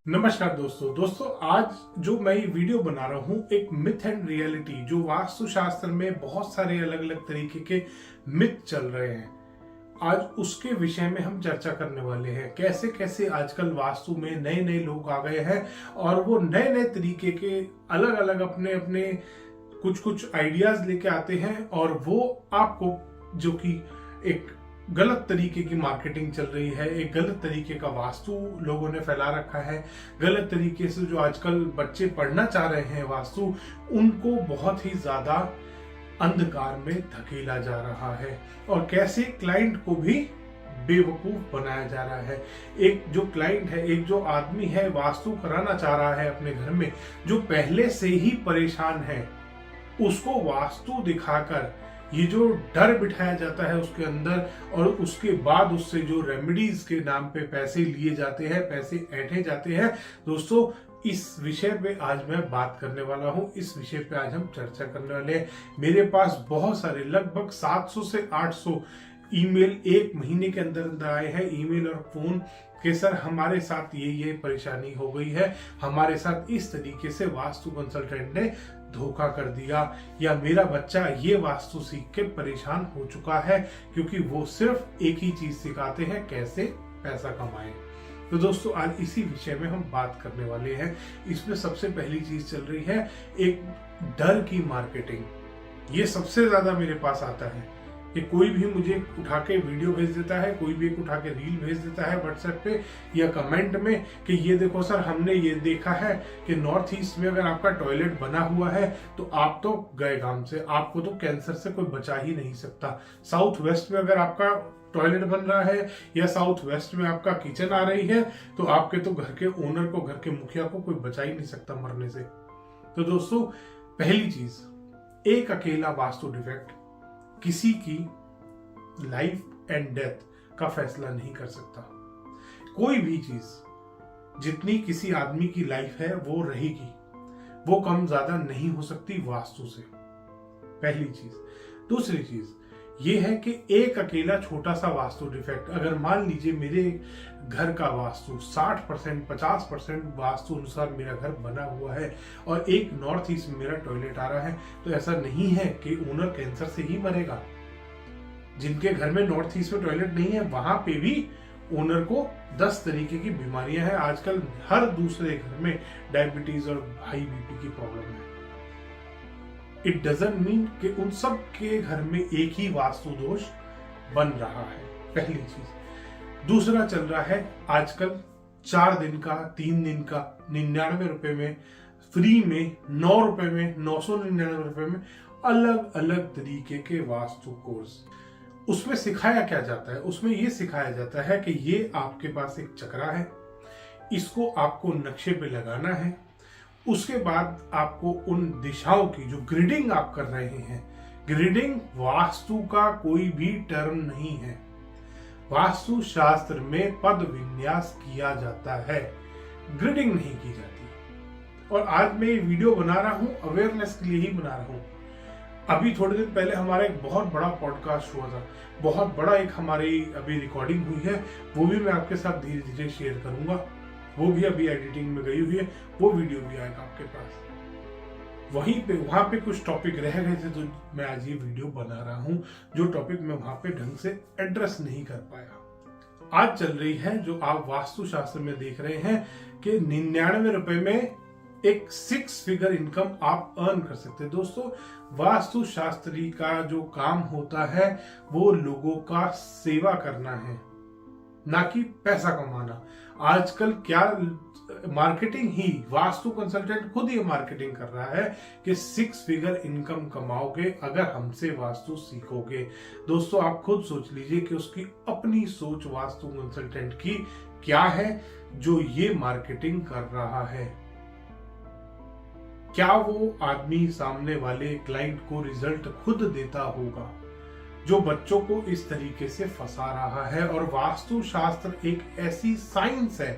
नमस्कार दोस्तों आज जो मैं ये वीडियो बना रहा हूँ एक मिथ एंड रियलिटी, जो वास्तुशास्त्र में बहुत सारे अलग अलग तरीके के मिथ चल रहे हैं, आज उसके विषय में हम चर्चा करने वाले हैं। कैसे कैसे आजकल वास्तु में नए नए लोग आ गए हैं और वो नए नए तरीके के अलग अलग अपने अपने कुछ कुछ आइडियाज लेके आते हैं और वो आपको, जो कि एक गलत तरीके की मार्केटिंग चल रही है, एक गलत तरीके का वास्तु लोगों ने फैला रखा है, गलत तरीके से जो आजकल बच्चे पढ़ना चाह रहे हैं वास्तु, उनको बहुत ही ज्यादा अंधकार में धकेला जा रहा है और कैसे क्लाइंट को भी बेवकूफ बनाया जा रहा है। एक जो क्लाइंट है, एक जो आदमी है वास्तु कराना चाह रहा है अपने घर में, जो पहले से ही परेशान है, उसको वास्तु दिखाकर ये जो डर बिठाया जाता है उसके अंदर, और उसके बाद उससे जो रेमेडीज के नाम पे पैसे लिए जाते हैं, पैसे ऐंठे जाते हैं। दोस्तों, इस विषय पे आज मैं बात करने वाला हूं, इस विषय पे आज हम चर्चा करने वाले हैं। मेरे पास बहुत सारे, लगभग 700 से 800 ईमेल एक महीने के अंदर अंदर आए हैं, ईमेल और फोन कि सर हमारे साथ ये परेशानी हो गई है, हमारे साथ इस तरीके से वास्तु कंसल्टेंट ने धोखा कर दिया, या मेरा बच्चा ये वास्तु सीख के परेशान हो चुका है, क्योंकि वो सिर्फ एक ही चीज सिखाते हैं, कैसे पैसा कमाएं। तो दोस्तों, आज इसी विषय में हम बात करने वाले हैं। इसमें सबसे पहली चीज चल रही है एक डर की मार्केटिंग। ये सबसे ज्यादा मेरे पास आता है कि कोई भी मुझे उठा के वीडियो भेज देता है, कोई भी एक उठा के रील भेज देता है व्हाट्सएप पे या कमेंट में कि ये देखो सर, हमने ये देखा है कि नॉर्थ ईस्ट में अगर आपका टॉयलेट बना हुआ है तो आप तो गए काम से, आपको तो कैंसर से कोई बचा ही नहीं सकता। साउथ वेस्ट में अगर आपका टॉयलेट बन रहा है या साउथ वेस्ट में आपका किचन आ रही है तो आपके तो घर के ओनर को, घर के मुखिया को कोई बचा ही नहीं सकता मरने से। तो दोस्तों, पहली चीज, एक अकेला वास्तु डिफेक्ट किसी की लाइफ एंड डेथ का फैसला नहीं कर सकता। कोई भी चीज जितनी किसी आदमी की लाइफ है वो रहेगी, वो कम ज्यादा नहीं हो सकती वास्तु से, पहली चीज। दूसरी चीज ये है कि एक अकेला छोटा सा वास्तु डिफेक्ट, अगर मान लीजिए मेरे घर का वास्तु 60% 50% वास्तु अनुसार मेरा घर बना हुआ है और एक नॉर्थ ईस्ट में मेरा टॉयलेट आ रहा है, तो ऐसा नहीं है कि ओनर कैंसर से ही मरेगा। जिनके घर में नॉर्थ ईस्ट में टॉयलेट नहीं है वहां पे भी ओनर को 10 तरीके की बीमारियां हैं। आजकल हर दूसरे घर में डायबिटीज और हाई बीपी की प्रॉब्लम है। इट डजंट मीन कि उन सब के घर में एक ही वास्तु दोष बन रहा है, पहली चीज। दूसरा चल रहा है आजकल 4 दिन का, 3 दिन का 99 रुपए में, फ्री में 9 रुपए में, 999 रुपए में अलग अलग तरीके के वास्तु कोर्स। उसमें सिखाया क्या जाता है? उसमें यह सिखाया जाता है कि ये आपके पास एक चक्रा है, इसको आपको नक्शे पे लगाना है, उसके बाद आपको उन दिशाओं की जो ग्रिडिंग आप कर रहे हैं, ग्रिडिंग वास्तु का कोई भी टर्म नहीं है, वास्तु शास्त्र में पद विन्यास किया जाता है, ग्रिडिंग नहीं की जाती। और आज मैं ये वीडियो बना रहा हूं अवेयरनेस के लिए ही बना रहा हूं। अभी थोड़े दिन पहले हमारा एक बहुत बड़ा पॉडकास्ट हुआ था, बहुत बड़ा एक हमारी अभी रिकॉर्डिंग हुई है, वो भी मैं आपके साथ धीरे धीरे शेयर करूंगा। वो भी अभी एडिटिंग में गई हुई है, वो वीडियो भी आएगा आपके पास। वहां पे कुछ टॉपिक रह गए थे तो मैं आज ये वीडियो बना रहा हूं, जो टॉपिक मैं वहां पे ढंग से एड्रेस नहीं कर पाया। आज चल रही है जो आप वास्तु शास्त्र में देख रहे हैं कि 99 रुपए में एक 6 फिगर इनकम आप अर्न कर सकते हैं। दोस्तों, वास्तु शास्त्री का जो काम होता है वो लोगों का सेवा करना है, ना कि पैसा कमाना। आजकल क्या मार्केटिंग ही, वास्तु कंसल्टेंट खुद ये मार्केटिंग कर रहा है कि 6 फिगर इनकम कमाओगे अगर हमसे वास्तु सीखोगे। दोस्तों, आप खुद सोच लीजिए कि उसकी अपनी सोच वास्तु कंसल्टेंट की क्या है जो ये मार्केटिंग कर रहा है। क्या वो आदमी सामने वाले क्लाइंट को रिजल्ट खुद देता होगा जो बच्चों को इस तरीके से फंसा रहा है? और वास्तु शास्त्र एक ऐसी साइंस है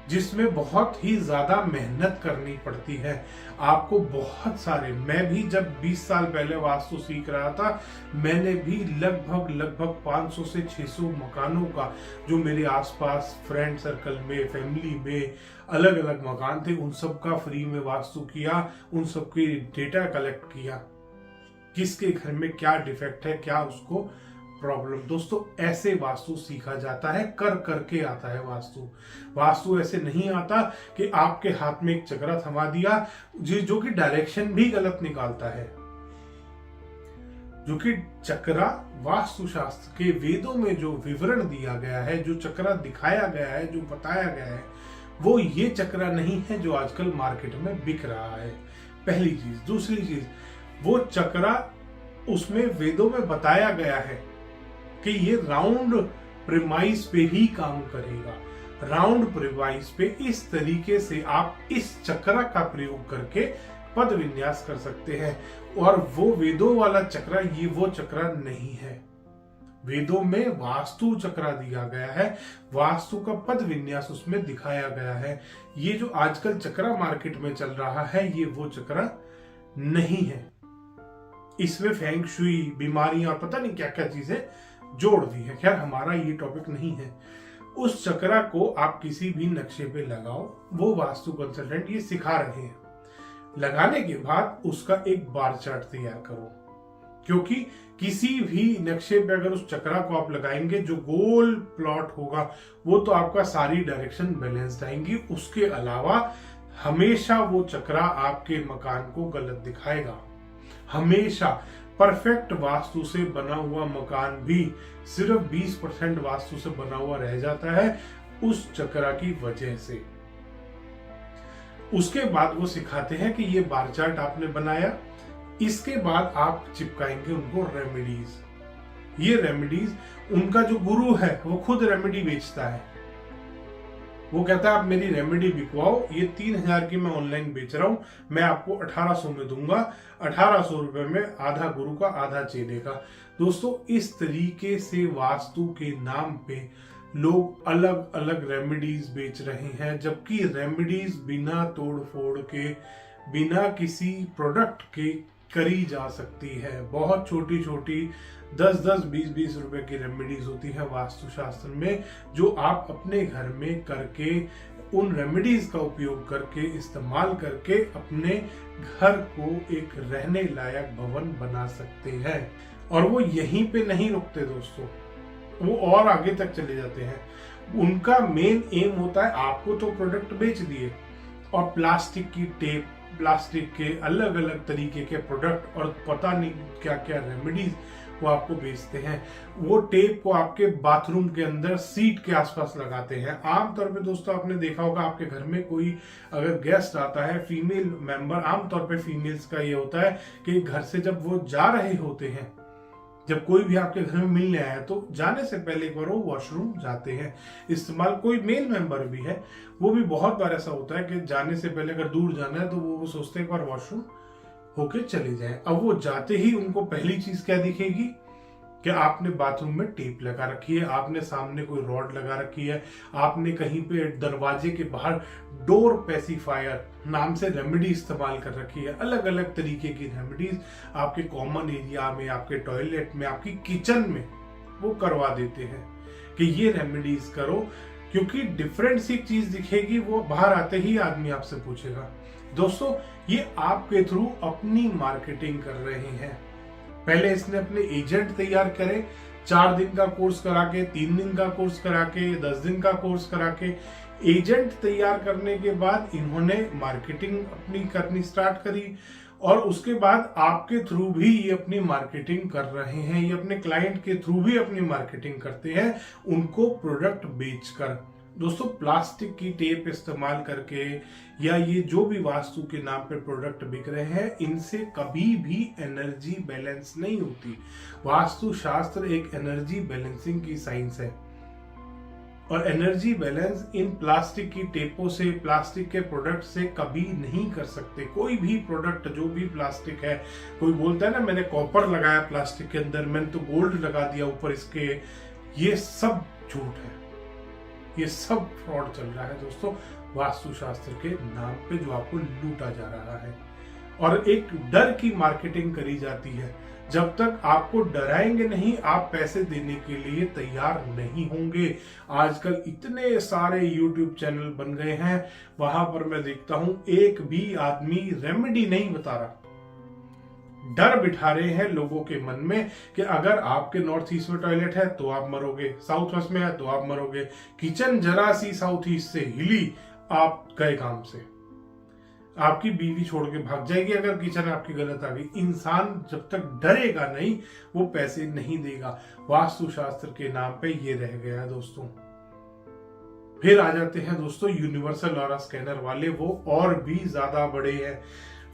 जिसमें बहुत ही ज्यादा मेहनत करनी पड़ती है। आपको बहुत सारे, मैं भी जब 20 साल पहले वास्तु सीख रहा था, मैंने भी लगभग 500 से 600 मकानों का, जो मेरे आसपास फ्रेंड सर्कल में, फैमिली में अलग अलग मकान थे, उन सब का फ्री में वास्तु किया, उन सब की डेटा कलेक्ट किया, किसके घर में क्या डिफेक्ट है, क्या उसको प्रॉब्लम। दोस्तों, ऐसे वास्तु सीखा जाता है, कर करके आता है वास्तु। वास्तु ऐसे नहीं आता कि आपके हाथ में एक चक्रा थमा दिया, जो कि डायरेक्शन भी गलत निकालता है। जो कि चक्रा वास्तुशास्त्र के वेदों में जो विवरण दिया गया है, जो चक्रा दिखाया गया है, जो बताया गया है, वो ये चक्रा नहीं है जो आजकल मार्केट में बिक रहा है। पहली चीज। दूसरी चीज, वो चक्रा उसमें वेदों में बताया गया है कि ये राउंड प्रिमाइस पे ही काम करेगा। राउंड प्रिमाइस पे इस तरीके से आप इस चक्रा का प्रयोग करके पद विन्यास कर सकते हैं, और वो वेदों वाला चक्रा ये वो चक्रा नहीं है। वेदों में वास्तु चक्रा दिया गया है, वास्तु का पद विन्यास उसमें दिखाया गया है। ये जो आजकल चक्रा मार्केट में चल रहा है, ये वो चक्रा नहीं है। इसमें फेंग शुई, बीमारियां और पता नहीं क्या क्या चीजें जोड़ दी है। खैर, हमारा ये टॉपिक नहीं है। उस चक्रा को आप किसी भी नक्शे पे लगाओ, वो वास्तु कंसल्टेंट ये सिखा रहे हैं। लगाने के बाद उसका एक बार चार्ट तैयार करो, क्योंकि किसी भी नक्शे पे अगर उस चक्रा को आप लगाएंगे, जो गोल प्लॉट होगा वो तो आपका सारी डायरेक्शन बैलेंस्ड आएंगी। उसके अलावा हमेशा वो चक्रा आपके मकान को गलत दिखाएगा। हमेशा परफेक्ट वास्तु से बना हुआ मकान भी सिर्फ 20% वास्तु से बना हुआ रह जाता है, उस चक्रा की वजह से। उसके बाद वो सिखाते हैं कि ये बार चार्ट आपने बनाया, इसके बाद आप चिपकाएंगे उनको रेमेडीज। ये रेमेडीज, उनका जो गुरु है वो खुद रेमेडी बेचता है। वो कहता है आप मेरी रेमेडी बिकवाओ, ये 3000 की मैं ऑनलाइन बेच रहा हूं, मैं आपको 1800 में दूंगा। 1800 रुपए में आधा गुरु का आधा चेले का। दोस्तों, इस तरीके से वास्तु के नाम पे लोग अलग अलग रेमेडीज बेच रहे हैं, जबकि रेमेडीज बिना तोड़ फोड़ के, बिना किसी प्रोडक्ट के करी जा सकती है। बहुत छोटी छोटी 10-10, 20-20 रुपए की रेमेडीज होती है वास्तुशास्त्र में, जो आप अपने घर में करके, उन रेमेडीज का उपयोग करके, इस्तेमाल करके अपने घर को एक रहने लायक भवन बना सकते हैं। और वो यहीं पे नहीं रुकते दोस्तों, वो और आगे तक चले जाते हैं। उनका मेन एम होता है, आपको तो प्रोडक्ट बेच दिए, और प्लास्टिक की टेप, प्लास्टिक के अलग अलग तरीके के प्रोडक्ट और पता नहीं क्या क्या रेमेडीज वो आपको बेचते हैं। वो टेप को आपके बाथरूम के अंदर सीट के आसपास लगाते हैं। आमतौर पे दोस्तों, आपने देखा होगा, आपके घर में कोई अगर गेस्ट आता है, फीमेल मेंबर, आमतौर पे फीमेल्स का ये होता है कि घर से जब वो जा रहे होते हैं, जब कोई भी आपके घर में मिलने आया, तो जाने से पहले एक बार वो वॉशरूम जाते हैं इस्तेमाल। कोई मेल मेंबर भी है, वो भी बहुत बार ऐसा होता है कि जाने से पहले अगर दूर जाना है तो वो सोचते हैं एक बार वॉशरूम होके चले जाएं। अब वो जाते ही उनको पहली चीज क्या दिखेगी कि आपने बाथरूम में टेप लगा रखी है, आपने सामने कोई रॉड लगा रखी है, आपने कहीं पे दरवाजे के बाहर डोर पेसिफायर नाम से रेमेडी इस्तेमाल कर रखी है। अलग अलग तरीके की रेमेडीज आपके कॉमन एरिया में, आपके टॉयलेट में, आपकी किचन में वो करवा देते हैं कि ये रेमेडीज करो, क्योंकि डिफरेंट सी चीज दिखेगी, वो बाहर आते ही आदमी आपसे पूछेगा। दोस्तों, ये आपके थ्रू अपनी मार्केटिंग कर रहे हैं। पहले इसने अपने एजेंट तैयार करे, 4 दिन का कोर्स करा के, 3 दिन का कोर्स करा के, 10 दिन का कोर्स करा के, एजेंट तैयार करने के बाद इन्होंने मार्केटिंग अपनी करनी स्टार्ट करी, और उसके बाद आपके थ्रू भी ये अपनी मार्केटिंग कर रहे हैं। ये अपने क्लाइंट के थ्रू भी अपनी मार्केटिंग करते हैं, उनको प्रोडक्ट बेचकर। दोस्तों, प्लास्टिक की टेप इस्तेमाल करके या ये जो भी वास्तु के नाम पे प्रोडक्ट बिक रहे हैं, इनसे कभी भी एनर्जी बैलेंस नहीं होती। वास्तु शास्त्र एक एनर्जी बैलेंसिंग की साइंस है, और एनर्जी बैलेंस इन प्लास्टिक की टेपों से, प्लास्टिक के प्रोडक्ट से कभी नहीं कर सकते। कोई भी प्रोडक्ट जो भी प्लास्टिक है, कोई बोलता है ना मैंने कॉपर लगाया प्लास्टिक के अंदर, मैंने तो गोल्ड लगा दिया ऊपर इसके, ये सब झूठ है। ये सब फ्रॉड चल रहा है दोस्तों, वास्तुशास्त्र के नाम पे जो आपको लूटा जा रहा है। और एक डर की मार्केटिंग करी जाती है। जब तक आपको डराएंगे नहीं, आप पैसे देने के लिए तैयार नहीं होंगे। आजकल इतने सारे YouTube चैनल बन गए हैं, वहां पर मैं देखता हूं एक भी आदमी रेमेडी नहीं बता रहा। डर बिठा रहे हैं लोगों के मन में कि अगर आपके नॉर्थ ईस्ट में टॉयलेट है तो आप मरोगे, साउथ वेस्ट में है तो आप मरोगे, किचन जरा सी साउथ ईस्ट से हिली आप गए काम से, आपकी बीवी छोड़ के भाग जाएगी अगर किचन आपकी गलत आ गई। इंसान जब तक डरेगा नहीं, वो पैसे नहीं देगा। वास्तुशास्त्र के नाम पे ये रह गया है दोस्तों। फिर आ जाते हैं दोस्तों यूनिवर्सल ऑरा स्कैनर वाले, वो और भी ज्यादा बड़े हैं,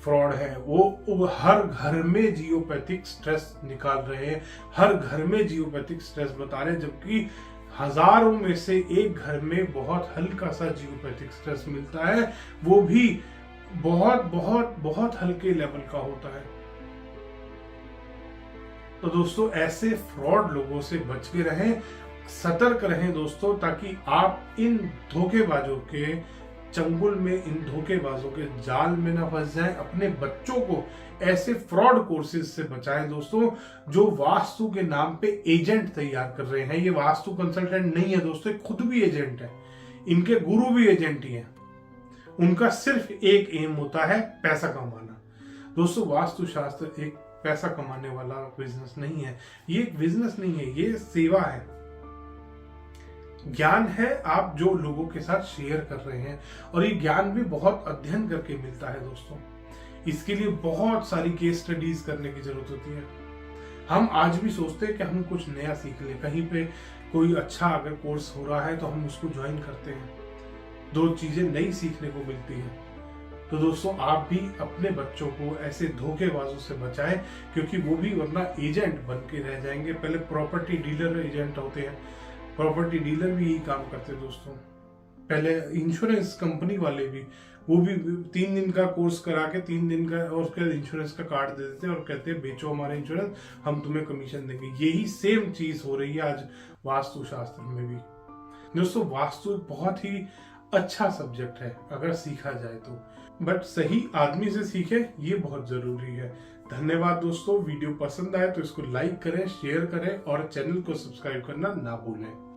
फ्रॉड है। वो हर घर में जियोपैथिक स्ट्रेस निकाल रहे हैं, हर घर में जियोपैथिक स्ट्रेस बता रहे हैं, जबकि हजारों में से एक घर में बहुत हल्का सा जियोपैथिक स्ट्रेस मिलता है, वो भी बहुत बहुत बहुत हल्के लेवल का होता है। तो दोस्तों ऐसे फ्रॉड लोगों से बच के रहें, सतर्क रहें दोस्तों, ताकि आप इन धोखेबाजों के चंगुल में, इन धोखेबाजों के जाल में ना फंस जाएं। अपने बच्चों को ऐसे फ्रॉड कोर्सेज से बचाएं दोस्तों, जो वास्तु के नाम पे एजेंट तैयार कर रहे हैं। ये वास्तु कंसल्टेंट नहीं है दोस्तों, खुद भी एजेंट है, इनके गुरु भी एजेंट ही है। उनका सिर्फ एक एम होता है पैसा कमाना। दोस्तों वास्तुशास्त्र एक पैसा कमाने वाला बिजनेस नहीं है, ये एक बिजनेस नहीं है, ये सेवा है, ज्ञान है आप जो लोगों के साथ शेयर कर रहे हैं। और ये ज्ञान भी बहुत अध्ययन करके मिलता है दोस्तों, इसके लिए बहुत सारी केस स्टडीज करने की जरूरत होती है। हम आज भी सोचते हैं कि हम कुछ नया सीख लें, कहीं पे कोई अच्छा अगर कोर्स हो रहा है तो हम उसको ज्वाइन करते हैं, दो चीजें नई सीखने को मिलती हैं। तो दोस्तों आप भी अपने बच्चों को ऐसे धोखेबाजों से बचाएं, क्योंकि वो भी वरना एजेंट बन के रह जाएंगे। पहले प्रॉपर्टी डीलर एजेंट होते हैं, प्रॉपर्टी डीलर भी यही काम करते हैं दोस्तों। पहले इंश्योरेंस कंपनी वाले भी, वो भी 3 दिन का कोर्स करा के 3 दिन का और उसके इंश्योरेंस का कार्ड दे देते हैं और कहते हैं बेचो हमारा इंश्योरेंस, हम तुम्हें कमीशन देंगे। यही सेम चीज हो रही है आज वास्तुशास्त्र में भी। दोस्तों वास्तु बहुत ही अच्छा सब्जेक्ट है अगर सीखा जाए तो, बट सही आदमी से सीखे ये बहुत जरूरी है। धन्यवाद दोस्तों, वीडियो पसंद आए तो इसको लाइक करें, शेयर करें और चैनल को सब्सक्राइब करना ना भूलें।